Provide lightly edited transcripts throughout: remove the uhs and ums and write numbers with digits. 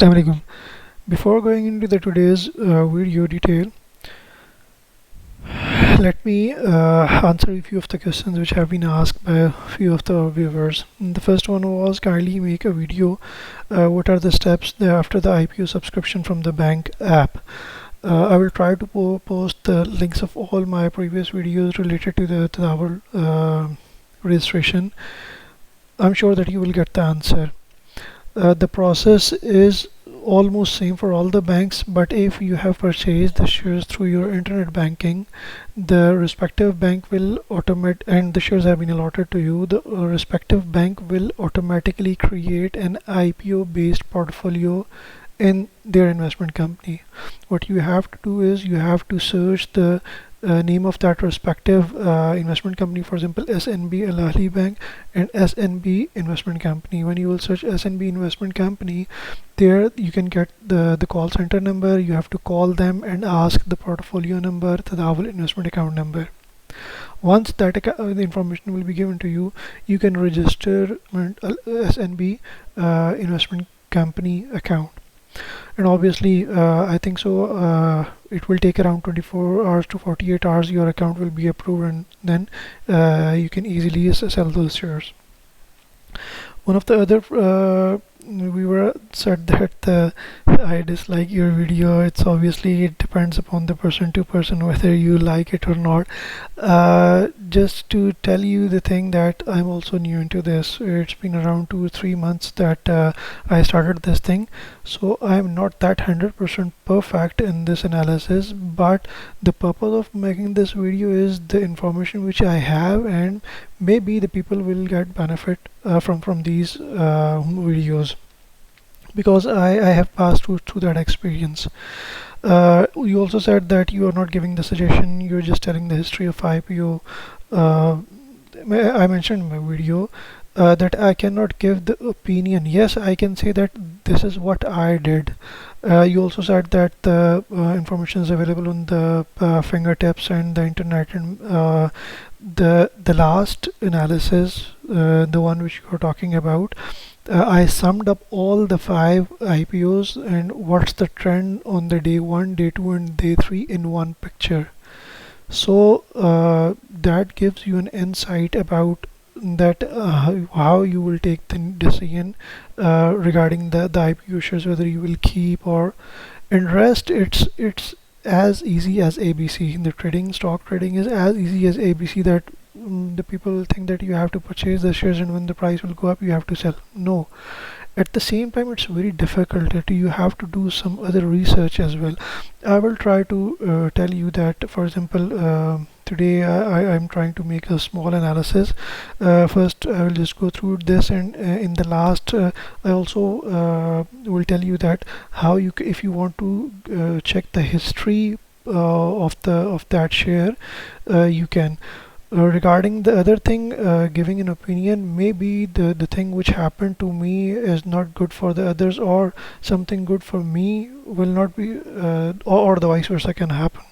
Assalamu alaikum. Before going into the today's video detail, let me answer a few of the questions which have been asked by a few of the viewers. The first one was kindly make a video. What are the steps after the IPO subscription from the bank app? I will try to post the links of all my previous videos related to the Tadawul registration. I'm sure that you will get the answer. The process is almost same for all the banks, but if you have purchased the shares through your internet banking, the respective bank will automate, and the shares have been allotted to you, the respective bank will automatically create an IPO based portfolio in their investment company. What you have to do is you have to search the name of that respective investment company, for example SNB Al Ahli Bank and SNB Investment Company. When you will search SNB Investment Company, there you can get the call center number. You have to call them and ask the portfolio number, the Tadawul investment account number. Once that the information will be given to you, you can register SNB investment company account. And obviously I think so it will take around 24 hours to 48 hours. Your account will be approved, and then you can easily sell those shares. One of the other viewer said that I dislike your video. It's obviously it depends upon the person to person whether you like it or not. Just to tell you the thing that I'm also new into this. It's been around 2 or 3 months that I started this thing, so I'm not that 100% perfect in this analysis, but the purpose of making this video is the information which I have, and maybe the people will get benefit from these videos, because I have passed through that experience. You also said that you are not giving the suggestion, you're just telling the history of IPO. I mentioned in my video that I cannot give the opinion. Yes, I can say that this is what I did. You also said that the information is available on the fingertips and the internet, and the last analysis, the one which you are talking about, I summed up all the 5 IPOs and what's the trend on the day 1, day 2 and day 3 in one picture. So that gives you an insight about that how you will take the decision regarding the IPO shares, whether you will keep or invest. It's as easy as ABC. The stock trading is as easy as ABC, that the people think that you have to purchase the shares and when the price will go up you have to sell. No, at the same time it's very difficult that you have to do some other research as well. I will try to tell you that, for example, today I'm trying to make a small analysis. First I will just go through this, and in the last I also will tell you that how you if you want to check the history of that share, you can. Regarding the other thing, giving an opinion, maybe the thing which happened to me is not good for the others, or something good for me will not be or the vice versa can happen.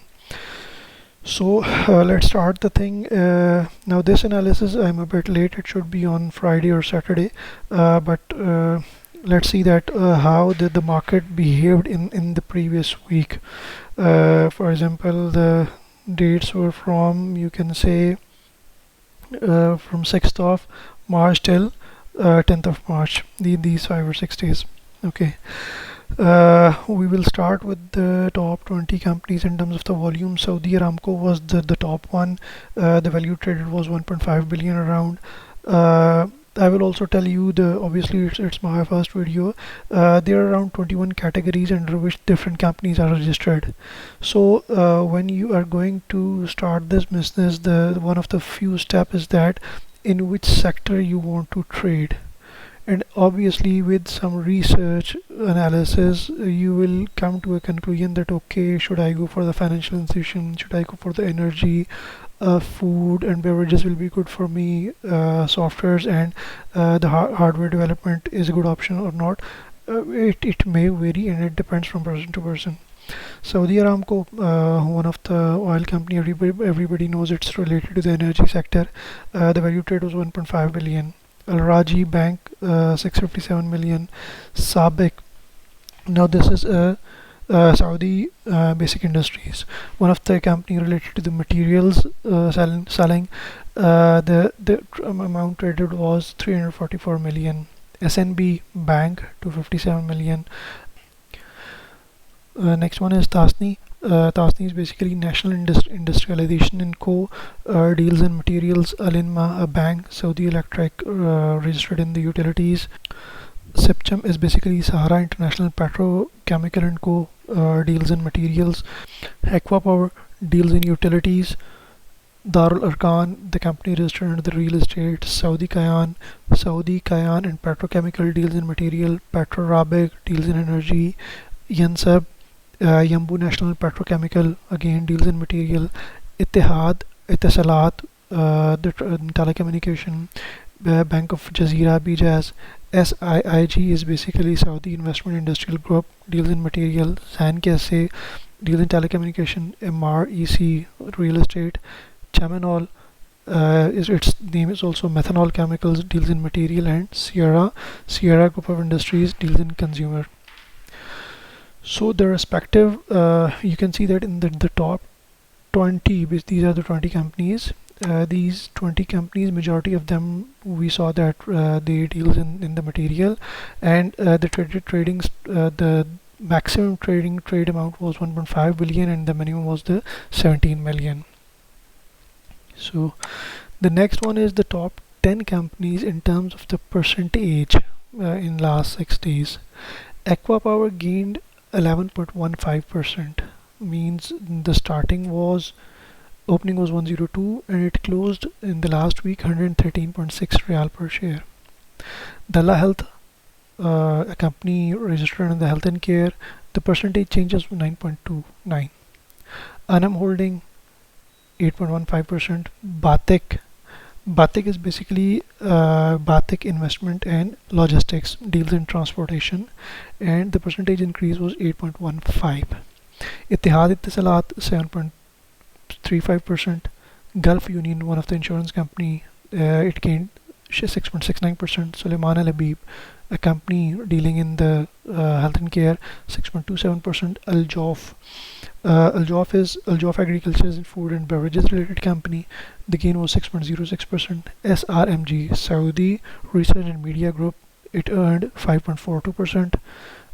So let's start the thing. Now this analysis, I'm a bit late, it should be on Friday or Saturday, but let's see that how did the market behaved in the previous week. For example, the dates were from, you can say, from 6th of March till 10th of March, these 5 or 6 days. Okay, we will start with the top 20 companies in terms of the volume. Saudi Aramco was the top one. The value traded was 1.5 billion around. I will also tell you obviously it's my first video. There are around 21 categories under which different companies are registered. So when you are going to start this business, the one of the few steps is that in which sector you want to trade, and obviously with some research analysis you will come to a conclusion that okay, should I go for the financial institution, should I go for the energy, food and beverages will be good for me, softwares and the hardware development is a good option or not. It may vary and it depends from person to person. Saudi Aramco, one of the oil company, everybody knows it's related to the energy sector. The value trade was 1.5 billion. Rajhi Bank, 657 million. SABB Now this is a Saudi Basic Industries, one of the company related to the materials selling. The amount traded was 344 million. SNB Bank 257 million. Next one is Tasni. Tasni is basically National Industrialization and Co. Deals in materials. Alinma, a bank. Saudi Electric, registered in the utilities. SIPCHM is basically Sahara International Petrochemical and Co. Deals in materials. Aqua Power deals in utilities. Darul Arkan, the company registered under the real estate. Saudi Kayan and Petrochemical deals in material. Petro Rabigh deals in energy. Yansab, Yambu National Petrochemical, again deals in material. Ittihad, Etisalat, telecommunication. Bank of Jazeera, BJAS. SIIG is basically Saudi Investment Industrial Group, deals in material. San KSA deals in telecommunication. MREC, real estate. Chaminol, is its name is also methanol chemicals, deals in material. And Sierra Group of Industries deals in consumer. So the respective, you can see that in the top 20, these are the 20 companies. These 20 companies, majority of them we saw that they deals in the material, and the the maximum trade amount was 1.5 billion and the minimum was the 17 million. So the next one is the top 10 companies in terms of the percentage in last 6 days. Aqua Power gained 11.15%, means the opening was 102 and it closed in the last week 113.6 real per share. Dalla Health, a company registered in the health and care, the percentage changes 9.29. Anam Holding 8.15%. Batik is basically Batik Investment and Logistics, deals in transportation, and the percentage increase was 8.15. Ittihad Ittisalat 7.35%. Gulf Union, one of the insurance company, it gained 6.69%. Suleiman Al Habib, a company dealing in the health and care, 6.27%. Al Jof, Al Jof Agriculture and Food and Beverages related company. The gain was 6.06%. SRMG, Saudi Research and Media Group, it earned 5.42%.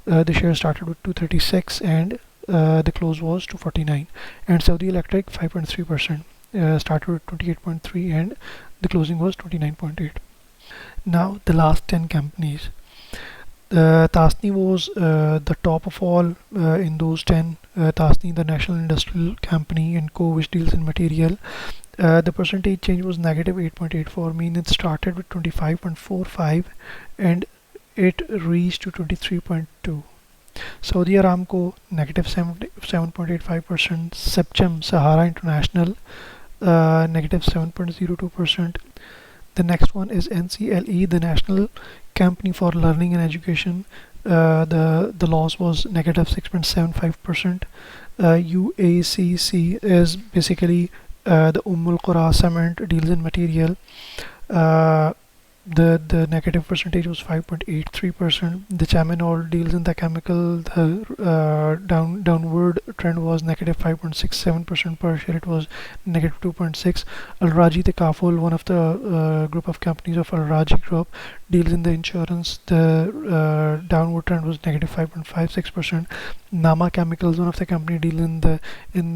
The share started with 236 and the close was 249. And Saudi Electric 5.3%, started with 28.3 and the closing was 29.8. Now the last 10 companies. Tasni was the top of all in those 10. Tasni, the National Industrial Company and Co, which deals in material. The percentage change was negative 8.84, meaning it started with 25.45 and it reached to 23.2. Saudi Aramco negative 7.85%. SIPCHM Sahara International negative 7.02%. The next one is NCLE, the National Company for Learning and Education. The loss was negative 6.75%. UACC is basically the Ummul Qura Cement, deals in material. The negative percentage was 5.83%. The Chaminol deals in the chemical. The downward trend was negative 5.67% per share. It was negative 2.6. Al Rajhi Takaful, one of the group of companies of Al Rajhi Group, deals in the insurance. The downward trend was negative 5.56%. Nama Chemicals, one of the company deal in the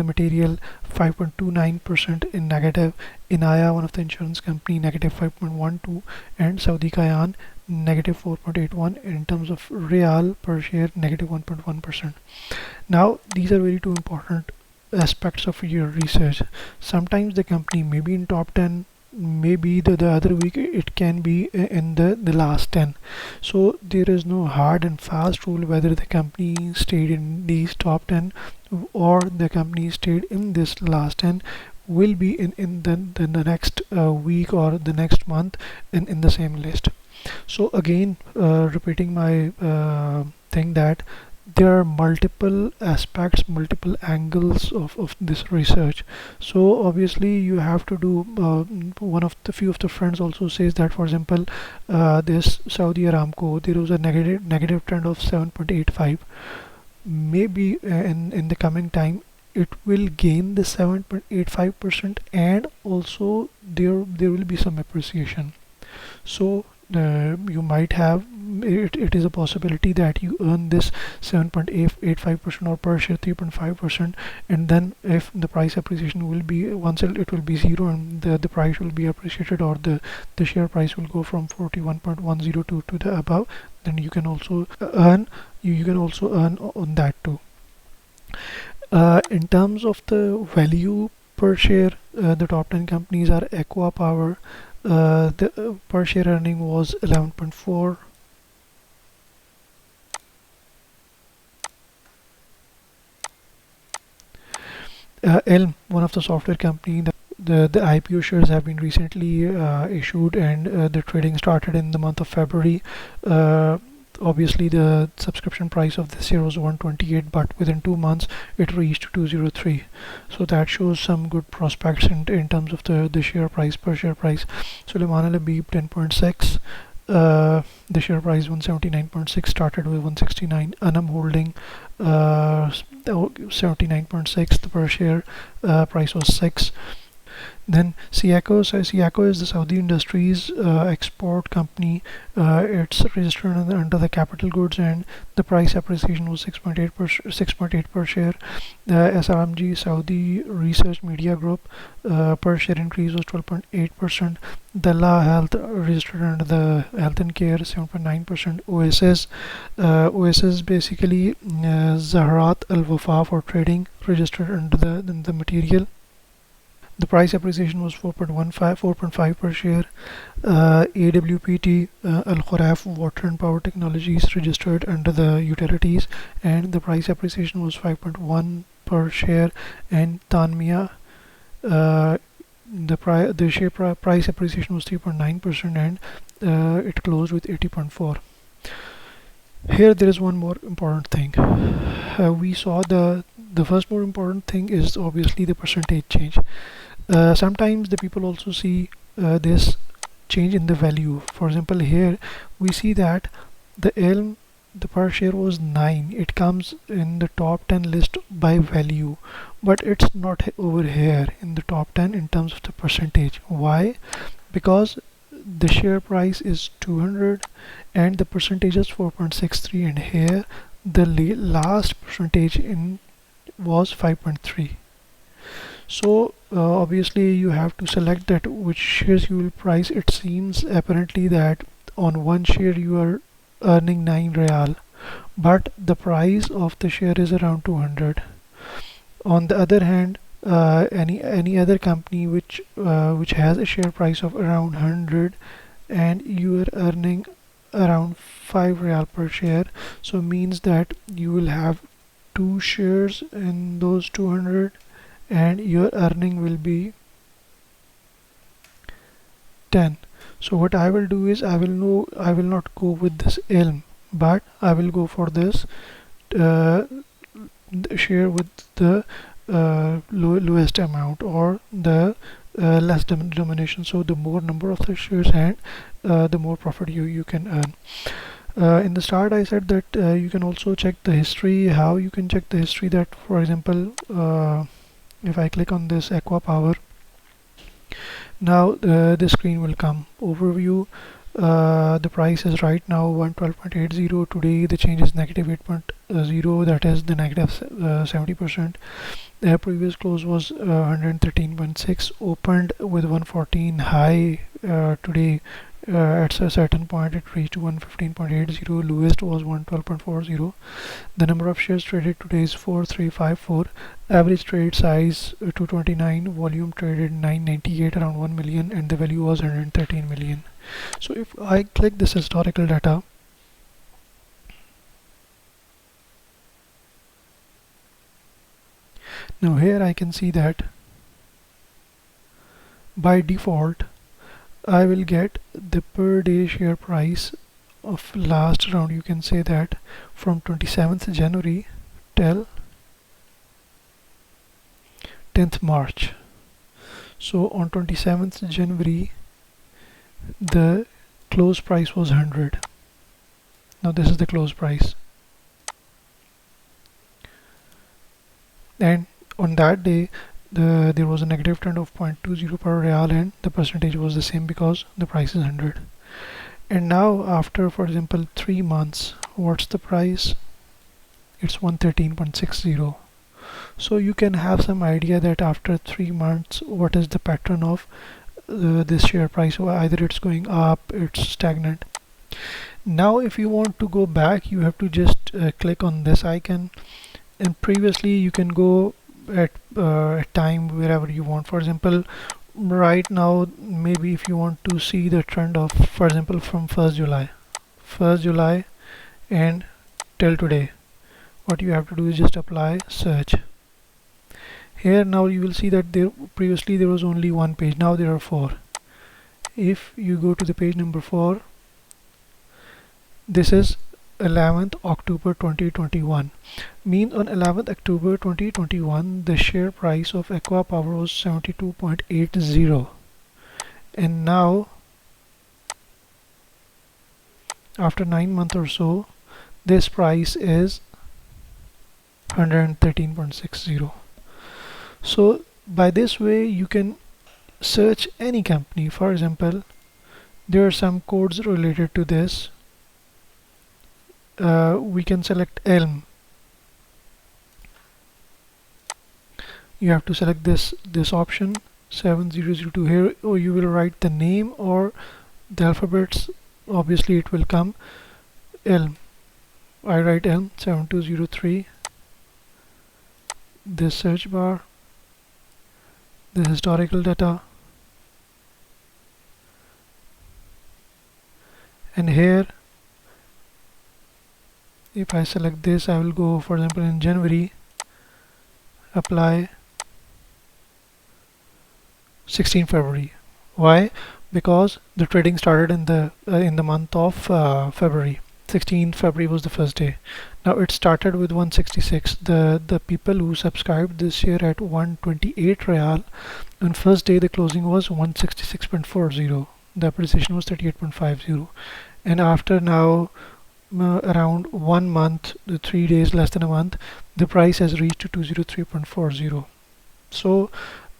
material, 5.29% in negative. Inaya, one of the insurance company, negative 5.12, and Saudi Kayan negative 4.81. In terms of real per share, negative 1.1%. Now these are very two important aspects of your research. Sometimes the company may be in top 10, maybe the other week it can be in the last 10. So there is no hard and fast rule whether the company stayed in these top 10 or the company stayed in this last 10 will be in the next week or the next month in the same list. So again, repeating my thing that there are multiple aspects, multiple angles of this research. So obviously you have to do one of the few of the friends also says that, for example, this Saudi Aramco, there was a negative trend of 7.85. Maybe in the coming time it will gain the 7.85%, and also there will be some appreciation. So you might have it is a possibility that you earn this 7.85% or per share 3.5%, and then if the price appreciation will be once it will be zero and the price will be appreciated, or the share price will go from 41.10 to the above, then you can also earn you can also earn on that too. In terms of the value per share, the top 10 companies are Aqua Power. The per share earning was 11.4. Elm, one of the software company, the IPO shares have been recently issued, and the trading started in the month of February. Uh, Obviously the subscription price of this year was 128, but within 2 months it reached 203. So that shows some good prospects in terms of the share price, per share price. Suleiman Al Habib 10.6, the share price 179.6, started with 169. Anam Holding 79.6, the per share price was 6. Then Siaco, so Siaco is the Saudi Industries export company. It's registered under the capital goods, and the price appreciation was 6.8 per share. SRMG Saudi Research Media Group, per share increase was 12.8%. Dalla Health registered under the health and care 7.9%. OSS basically Zahrat Al Wafa for trading, registered under the material. The price appreciation was 4.5 per share. AWPT Al Khuraf Water and Power Technologies registered under the utilities, and the price appreciation was 5.1 per share. And Tanmia, the share price appreciation was 3.9%, and it closed with 80.4. Here there is one more important thing. We saw the first more important thing is obviously the percentage change. Sometimes the people also see this change in the value. For example, here we see that the Elm, the per share was 9. It comes in the top 10 list by value, but it's not over here in the top 10 in terms of the percentage. Why? Because the share price is 200 and the percentage is 4.63, and here the last percentage in was 5.3. So obviously you have to select that which shares you will price. It seems apparently that on one share you are earning 9 real, but the price of the share is around 200. On the other hand, any other company which has a share price of around 100 and you are earning around 5 real per share, so means that you will have two shares in those 200 and your earning will be 10. So what I will do is I will not go with this Elm, but I will go for this uh, share with the lowest amount, or the less denomination. So the more number of the shares, and the more profit you can earn. In the start I said that you can also check the history. How you can check the history? That, for example, if I click on this Aqua Power, now the screen will come overview. The price is right now 112.80. Today the change is negative 8.0, that is the negative 70%. The previous close was 113.6, opened with 114 high. Today at a certain point it reached 115.80, lowest was 112.40. The number of shares traded today is 4354. Average trade size 229. Volume traded 998, around 1 million, and the value was 113 million. So if I click this historical data, now here I can see that by default I will get the per day share price of last round, you can say that from 27th January till 10th March. So on 27th January the close price was 100. Now this is the close price, and on that day there was a negative trend of 0.20 per real, and the percentage was the same because the price is 100. And now after, for example, 3 months, what's the price? It's 113.60. So you can have some idea that after 3 months what is the pattern of this share price. So either it's going up, it's stagnant. Now if you want to go back, you have to just click on this icon, and previously you can go at a time wherever you want. For example, right now, maybe if you want to see the trend of, for example, from 1st July and till today, what you have to do is just apply search. Here now you will see that previously there was only one page, now there are 4. If you go to the page number 4, this is 11th October 2021. Means on 11th October 2021 the share price of Aqua Power was 72.80, and now after 9 months or so this price is 113.60. So by this way you can search any company. For example, there are some codes related to this. We can select Elm. You have to select this option 7002 here, or you will write the name or the alphabets. Obviously it will come Elm. I write Elm 7203. This search bar, the historical data, and here if I select this, I will go, for example, in January, apply 16 February. Why? Because the trading started in the month of February. 16th February was the first day. Now it started with 166. The people who subscribed this year at 128 real, on first day the closing was 166.40. The appreciation was 38.50, and after now around 1 month, 3 days, less than a month, the price has reached to 203.40. So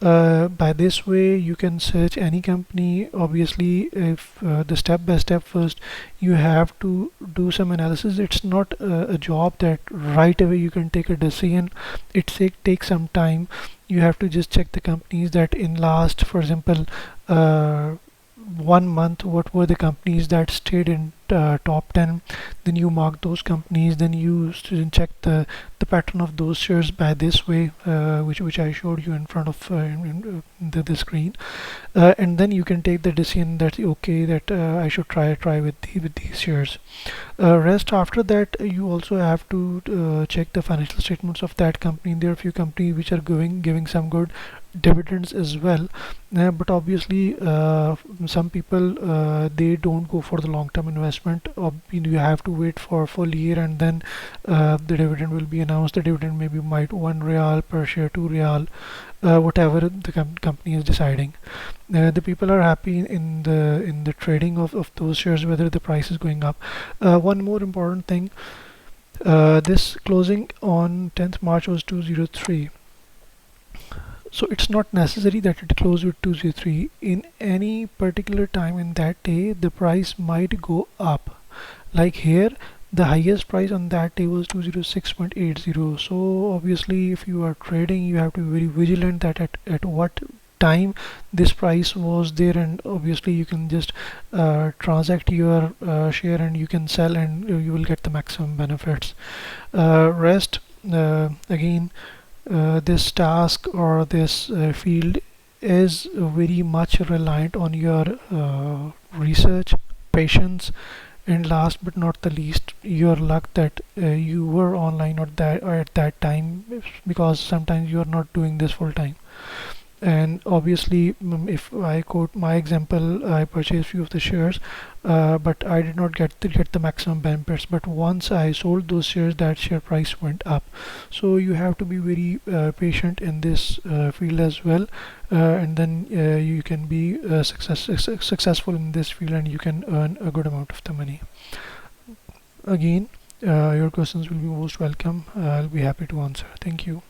by this way you can search any company. Obviously if the step by step, first you have to do some analysis. It's not a job that right away you can take a decision. It takes some time. You have to just check the companies that in last, for example, 1 month, what were the companies that stayed in top 10. Then you mark those companies, then you check the pattern of those shares by this way, which I showed you in front of the screen, and then you can take the decision that okay, that I should try with these shares. Rest after that, you also have to check the financial statements of that company. There are a few companies which are giving some good dividends as well, but obviously some people they don't go for the long-term investment. You have to wait for a full year, and then the dividend will be announced. The dividend maybe might 1 real per share, 2 real, whatever the company is deciding. The people are happy in the trading of those shares, whether the price is going up. One more important thing, this closing on 10th March was 203. So it's not necessary that it close with 203. In any particular time in that day, the price might go up. Like here, the highest price on that day was 206.80. So obviously if you are trading, you have to be very vigilant that at what time this price was there, and obviously you can just transact your share, and you can sell, and you will get the maximum benefits. Rest again, this task or this field is very much reliant on your research, patience, and last but not the least, your luck that you were online or at that time, because sometimes you are not doing this full time. And obviously, if I quote my example, I purchased few of the shares, but I did not get the maximum benefits. But once I sold those shares, that share price went up. So you have to be very patient in this field as well, and then you can be successful in this field, and you can earn a good amount of the money. Again, your questions will be most welcome. I'll be happy to answer. Thank you.